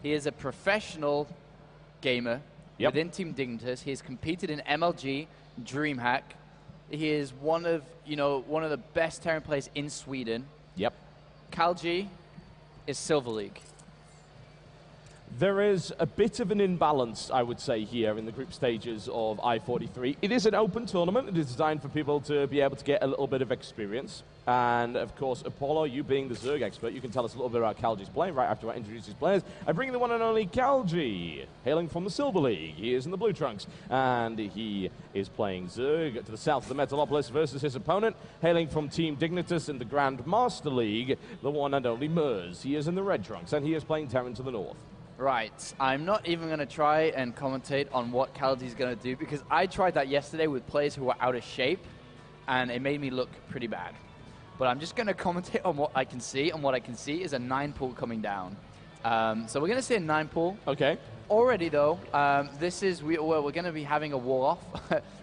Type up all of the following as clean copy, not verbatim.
He is a professional gamer within Team Dignitas. He has competed in MLG, DreamHack. He is one of the best Terran players in Sweden. Yep. Calje is Silver League. There is a bit of an imbalance, I would say, here in the group stages of I-43. It is an open tournament. It is designed for people to be able to get a little bit of experience. And, of course, Apollo, you being the Zerg expert, you can tell us a little bit about Calje's play right after I introduce his players. I bring the one and only Calje, hailing from the Silver League. He is in the blue trunks, and he is playing Zerg to the south of the Metalopolis versus his opponent, hailing from Team Dignitas in the Grand Master League, the one and only Merz. He is in the red trunks, and he is playing Terran to the north. Right. I'm not even going to try and commentate on what Calje's going to do, because I tried that yesterday with players who were out of shape, and it made me look pretty bad. But I'm just going to commentate on what I can see, and what I can see is a 9-pool coming down. So we're going to say a 9-pool. Okay. Already, though, we're going to be having a wall off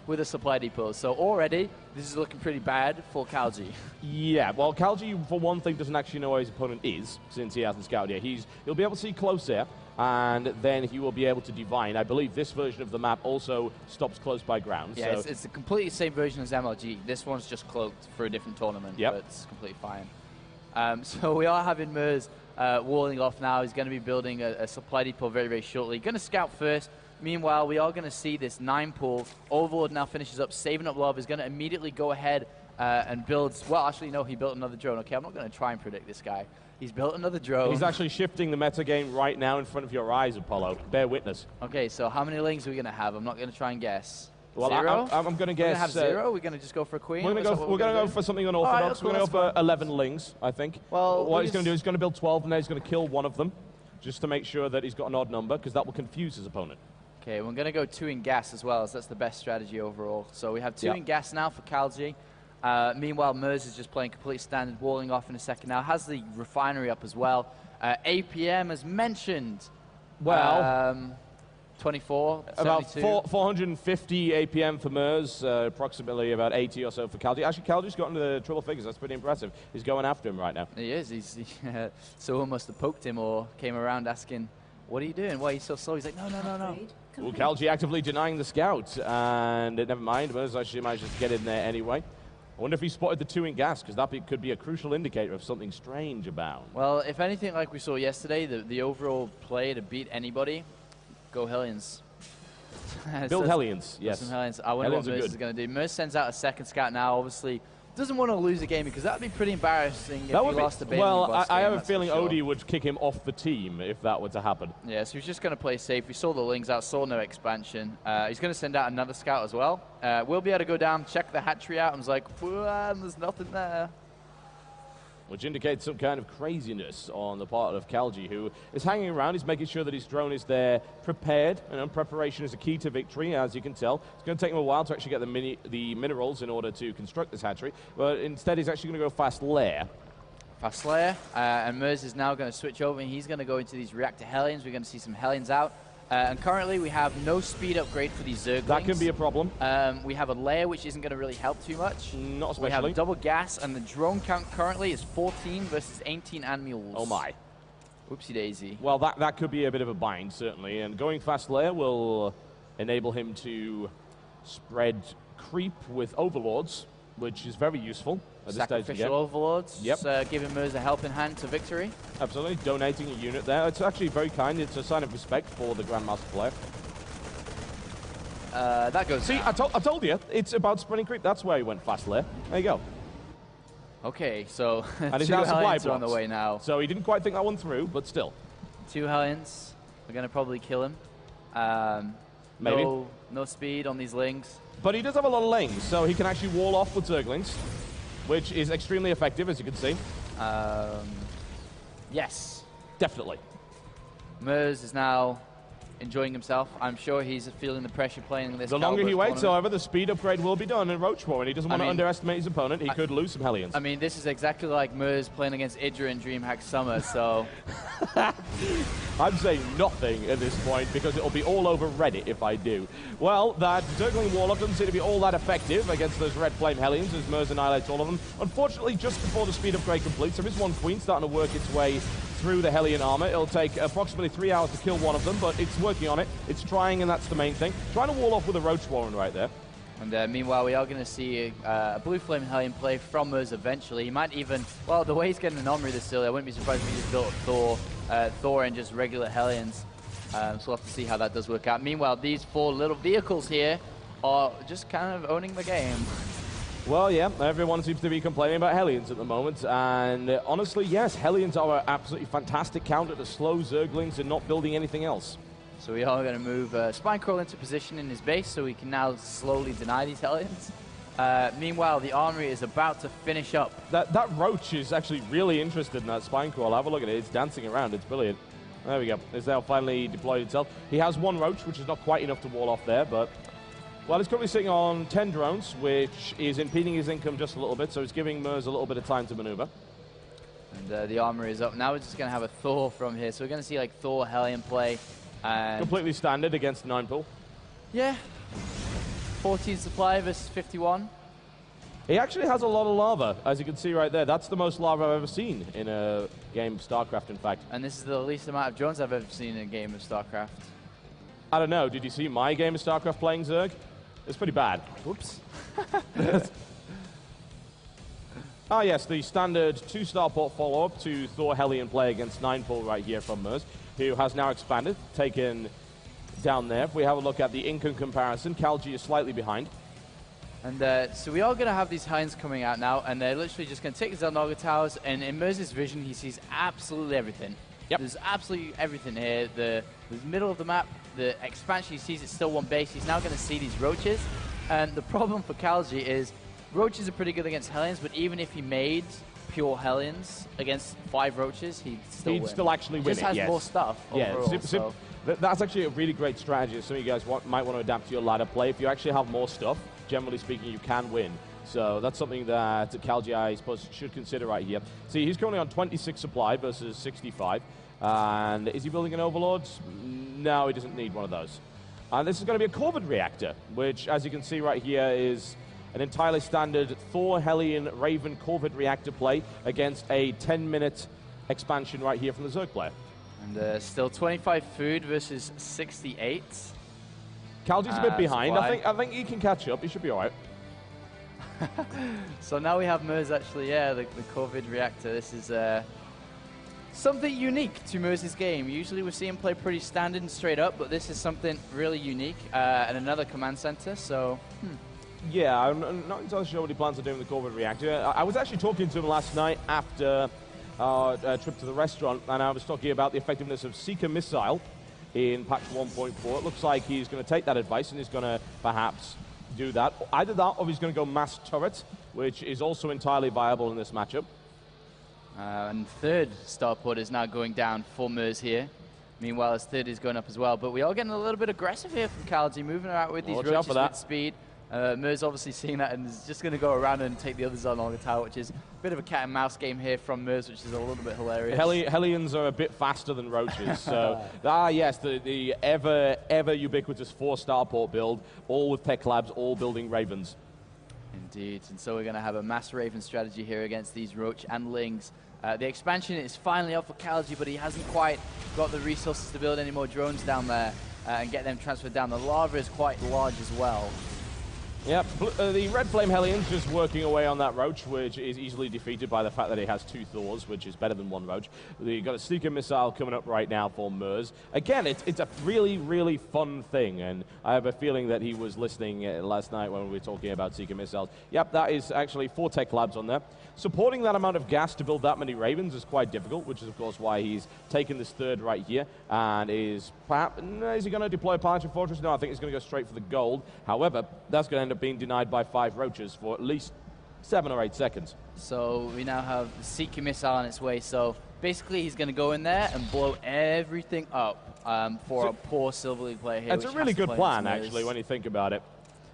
with a supply depot. So already, this is looking pretty bad for Calje. Yeah, well, Calje, for one thing, doesn't actually know where his opponent is, since he hasn't scouted yet. He'll be able to see close air, and then he will be able to divine. I believe this version of the map also stops close by ground. Yeah, so it's the completely same version as MLG. This one's just cloaked for a different tournament, but it's completely fine. So we are having Merz walling off now. He's going to be building a supply depot very, very shortly. Going to scout first. Meanwhile, we are going to see this 9-pool. Overlord now finishes up, saving up love. Is going to immediately go ahead and build. Well, actually, no, he built another drone. Okay, I'm not going to try and predict this guy. He's built another drone. He's actually shifting the meta game right now in front of your eyes, Apollo. Bear witness. Okay, so how many lings are we going to have? I'm not going to try and guess. Well, zero? I'm going to guess. We're going to have zero? We're going to just go for a queen? We're going to go for something unorthodox. We're going to go for 11 lings, I think. Well, what he's going to do is he's going to build 12, and then he's going to kill one of them, just to make sure that he's got an odd number, because that will confuse his opponent. Okay, we're going to go 2 in gas as well, as that's the best strategy overall. So we have 2 in gas now for Calje. Meanwhile, Merz is just playing complete standard, walling off in a second now. Has the refinery up as well. APM, as mentioned. Well, 24, about 72. 450 APM for Merz, approximately about 80 or so for Calje. Actually, Calje's got into the triple figures. That's pretty impressive. He's going after him right now. He is. Someone must have poked him or came around asking, what are you doing? Why are you so slow? He's like, no. Well, Calje actively denying the scout, and never mind, Merz actually managed to get in there anyway. I wonder if he spotted the 2 in gas, because that could be a crucial indicator of something strange about. Well, if anything, like we saw yesterday, the overall play to beat anybody, go Hellions. Build Hellions, yes. Some Hellions. I wonder what Merz is going to do. Merz sends out a second scout now, obviously. Doesn't want to lose a game, because that would be pretty embarrassing if he lost a game. Well, I have a feeling Odie would kick him off the team if that were to happen. Yeah, so he's just going to play safe. We saw the lings out, saw no expansion. He's going to send out another scout as well. We'll be able to go down, check the hatchery out, and was like, there's nothing there. Which indicates some kind of craziness on the part of Calje, who is hanging around. He's making sure that his drone is there prepared. And preparation is a key to victory, as you can tell. It's going to take him a while to actually get the minerals in order to construct this hatchery. But instead, he's actually going to go fast lair. Fast lair. And Merz is now going to switch over, and he's going to go into these reactor Hellions. We're going to see some Hellions out. And currently, we have no speed upgrade for these Zerglings. That can be a problem. We have a lair, which isn't going to really help too much. Not especially. We have double gas, and the drone count currently is 14 versus 18 animals. Oh, my. Whoopsie daisy. Well, that could be a bit of a bind, certainly. And going fast lair will enable him to spread creep with overlords, which is very useful at this stage. Sacrificial overlords. Yep. Giving Merz a helping hand to victory. Absolutely. Donating a unit there. It's actually very kind. It's a sign of respect for the Grandmaster player. That goes See, I told you. It's about spreading creep. That's where he went fast lair. There you go. Okay, so and he's 2 now supply Hellions are on the way now. So he didn't quite think that one through, but still. 2 Hellions. We're going to probably kill him. Maybe. No speed on these lings. But he does have a lot of lanes, so he can actually wall off with Zerglings, which is extremely effective, as you can see. Yes. Definitely. Merz is now enjoying himself. I'm sure he's feeling the pressure playing this. The longer he waits, however, the speed upgrade will be done in Roachmore, and he doesn't want to underestimate his opponent. He could lose some Hellions. I mean, this is exactly like Merz playing against Idra in DreamHack Summer, so... I'm saying nothing at this point, because it'll be all over Reddit if I do. Well, that Zergling Warlock doesn't seem to be all that effective against those Red Flame Hellions, as Merz annihilates all of them. Unfortunately, just before the speed upgrade completes, there is one Queen starting to work its way through the Hellion armor. It'll take approximately 3 hours to kill one of them, but it's working on it. It's trying, and that's the main thing. Trying to wall off with a Roach Warren right there. And meanwhile, we are going to see a Blue Flame Hellion play from Merz eventually. He might even, well, the way he's getting an Omri this early, I wouldn't be surprised if he just built Thor and just regular Hellions. So we'll have to see how that does work out. Meanwhile, these 4 little vehicles here are just kind of owning the game. Well, yeah, everyone seems to be complaining about Hellions at the moment, and honestly, yes, Hellions are an absolutely fantastic counter to slow Zerglings and not building anything else. So we are going to move Spinecrawl into position in his base, so we can now slowly deny these Hellions. Meanwhile, the Armory is about to finish up. That Roach is actually really interested in that Spinecrawl. Have a look at it. It's dancing around. It's brilliant. There we go. It's now finally deployed itself. He has 1 Roach, which is not quite enough to wall off there, but... Well, he's currently sitting on 10 drones, which is impeding his income just a little bit, so it's giving Merz a little bit of time to maneuver. And the Armory is up. Now we're just going to have a Thor from here, so we're going to see like Thor Hellion play. And completely standard against 9-pool. Yeah. 14 supply versus 51. He actually has a lot of lava, as you can see right there. That's the most lava I've ever seen in a game of StarCraft, in fact. And this is the least amount of drones I've ever seen in a game of StarCraft. I don't know. Did you see my game of StarCraft playing Zerg? It's pretty bad. Whoops. Ah, yes, the standard 2-star port follow-up to Thor Hellion play against 9-pool right here from Merz, who has now expanded, taken down there. If we have a look at the income comparison, Calje is slightly behind. And so we are going to have these Hinds coming out now, and they're literally just going to take the Zelnaga towers, and in Merz's vision, he sees absolutely everything. Yep. There's absolutely everything here. The middle of the map, the expansion, he sees it's still 1 base. He's now going to see these Roaches, and the problem for Calje is Roaches are pretty good against Hellions, but even if he made pure Hellions against 5 Roaches, he'd still actually win. He just has more stuff overall. That's actually a really great strategy. Some of you guys might want to adapt to your ladder play. If you actually have more stuff, generally speaking, you can win. So that's something that Calje, I suppose, should consider right here. See, he's currently on 26 supply versus 65. And is he building an Overlord? No, he doesn't need one of those. And this is going to be a Corvid reactor, which, as you can see right here, is an entirely standard Thor, Hellion, Raven, Corvid reactor play against a 10-minute expansion right here from the Zerg player. And still 25 food versus 68. Calje's a bit behind. I think he can catch up. He should be all right. So now we have Merz actually, the Corvid reactor. This is something unique to Merz's game. Usually we see him play pretty standard and straight up, but this is something really unique and another command center. So, Yeah, I'm not entirely sure what he plans on doing with the Corvid reactor. I was actually talking to him last night after our trip to the restaurant, and I was talking about the effectiveness of Seeker Missile in patch 1.4. It looks like he's going to take that advice and he's going to perhaps do that. Either that or he's going to go Mass Turret, which is also entirely viable in this matchup. And 3rd starport is now going down for Merz here. Meanwhile, his 3rd is going up as well. But we are getting a little bit aggressive here from Calje, moving out with these Roaches with speed. Merz obviously seeing that and is just going to go around and take the others on the tower, which is a bit of a cat and mouse game here from Merz, which is a little bit hilarious. Hellions are a bit faster than Roaches, so yes, the ever ubiquitous 4-star port build, all with tech labs, all building Ravens. Indeed, and so we're going to have a mass Raven strategy here against these Roach and Lings. The expansion is finally up for Calje, but he hasn't quite got the resources to build any more drones down there and get them transferred down. The lava is quite large as well. Yep, the Red Flame Hellion's just working away on that Roach, which is easily defeated by the fact that he has 2 Thors, which is better than 1 Roach. You've got a Seeker Missile coming up right now for Merz. Again, it's a really, really fun thing, and I have a feeling that he was listening last night when we were talking about Seeker Missiles. Yep, that is actually 4 tech labs on there. Supporting that amount of gas to build that many Ravens is quite difficult, which is, of course, why he's taken this 3rd right here, and is perhaps, is he going to deploy a Planetary Fortress? No, I think he's going to go straight for the gold. However, that's going to end up being denied by 5 Roaches for at least 7 or 8 seconds. So we now have the Seeker Missile on its way. So basically he's going to go in there and blow everything up for a poor Silver League player here. It's a really good plan, actually, when you think about it.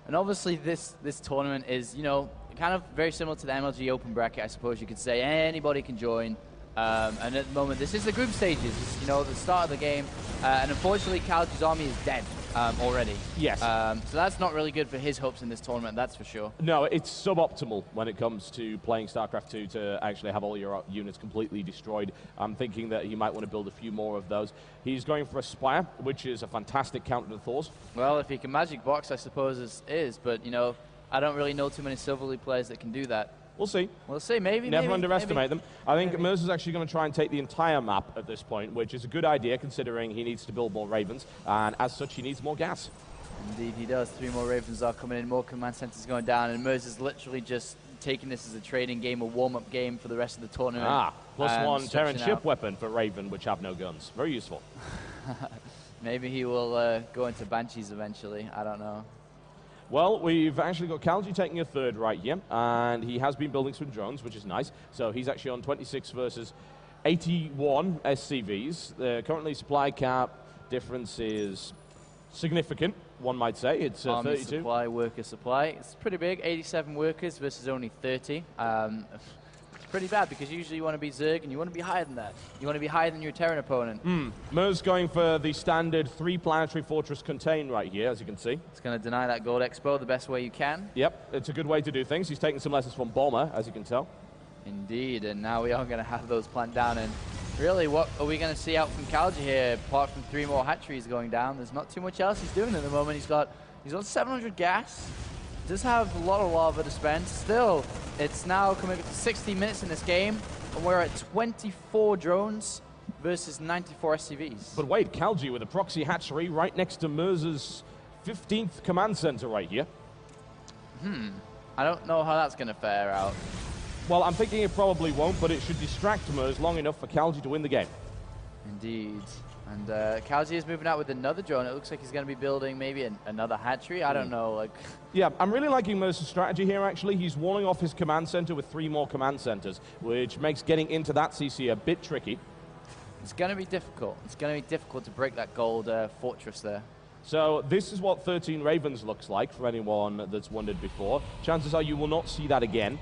And obviously this tournament is, you know, kind of very similar to the MLG Open Bracket, I suppose you could say. Anybody can join. And at the moment, this is the group stages. It's, you know, the start of the game. And unfortunately, Calje's army is dead. already. Yes. So that's not really good for his hopes in this tournament, that's for sure. No, it's suboptimal when it comes to playing StarCraft 2 to actually have all your units completely destroyed. I'm thinking that he might want to build a few more of those. He's going for a Spire, which is a fantastic counter to Thors. Well, if he can Magic Box, I suppose is, but, you know, I don't really know too many Silver League players that can do that. We'll see. We'll see, maybe. Never underestimate them. I think Merz is actually going to try and take the entire map at this point, which is a good idea considering he needs to build more Ravens, and as such, he needs more gas. Indeed, he does. 3 more Ravens are coming in, more command centers going down, and Merz is literally just taking this as a training game, a warm-up game for the rest of the tournament. +1 Terran ship weapon for Raven, which have no guns. Very useful. Maybe he will go into Banshees eventually. I don't know. Well, we've actually got Calje taking a third right here, and he has been building some drones, which is nice. So he's actually on 26 versus 81 SCVs. Currently, supply cap difference is significant, one might say. It's 32. Supply, worker supply. It's pretty big, 87 workers versus only 30. It's pretty bad because usually you want to be Zerg and you want to be higher than that. You want to be higher than your Terran opponent. Merz going for the standard 3 planetary fortress contain right here, as you can see. It's going to deny that gold expo the best way you can. Yep, it's a good way to do things. He's taking some lessons from Bomber, as you can tell. Indeed, and now we are going to have those planned down. And really, what are we going to see out from Calje here? Apart from 3 more hatcheries going down, there's not too much else he's doing at the moment. He's got 700 gas. Does have a lot of lava to spend. Still, it's now coming up to 60 minutes in this game, and we're at 24 drones versus 94 SCVs. But wait, Calje with a proxy hatchery right next to Merz's 15th command center right here. I don't know how that's going to fare out. Well, I'm thinking it probably won't, but it should distract Merz long enough for Calje to win the game. Indeed. And Calje is moving out with another drone. It looks like he's going to be building maybe another hatchery. I don't know. Like. Yeah, I'm really liking Merz's strategy here, actually. He's walling off his command center with 3 more command centers, which makes getting into that CC a bit tricky. It's going to be difficult. It's going to be difficult to break that gold fortress there. So this is what 13 Ravens looks like for anyone that's wondered before. Chances are you will not see that again.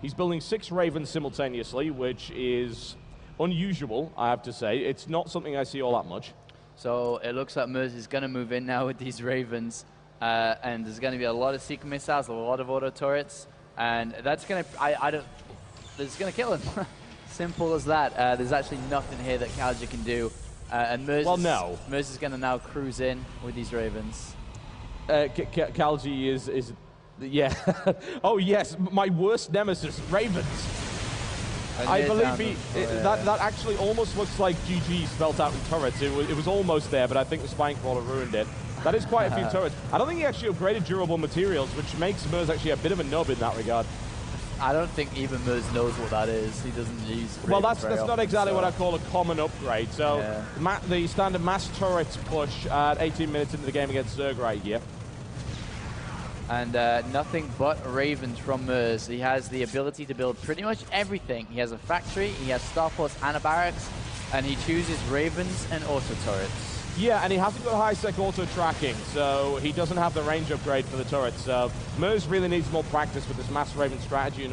He's building 6 Ravens simultaneously, which is unusual, I have to say. It's not something I see all that much. So it looks like Merz is going to move in now with these Ravens, and there's going to be a lot of seeker missiles, a lot of auto turrets, and that's going to, it's going to kill him. Simple as that. There's actually nothing here that Calje can do, and Merz is going to now cruise in with these Ravens. Calje is yeah. Oh yes, my worst nemesis, Ravens. I believe that actually almost looks like GG spelt out in turrets. It was almost there, but I think the Spine Crawler ruined it. That is quite a few turrets. I don't think he actually upgraded durable materials, which makes Merz actually a bit of a nub in that regard. I don't think even Merz knows what that is. He doesn't use. Well, that's not exactly what I call a common upgrade. So the standard mass turrets push at 18 minutes into the game against Zerg right here. And nothing but Ravens from Merz. He has the ability to build pretty much everything. He has a factory, he has starports and a barracks, and he chooses Ravens and auto turrets. Yeah, and he hasn't got high-sec auto tracking, so he doesn't have the range upgrade for the turrets. So Merz really needs more practice with this mass Raven strategy.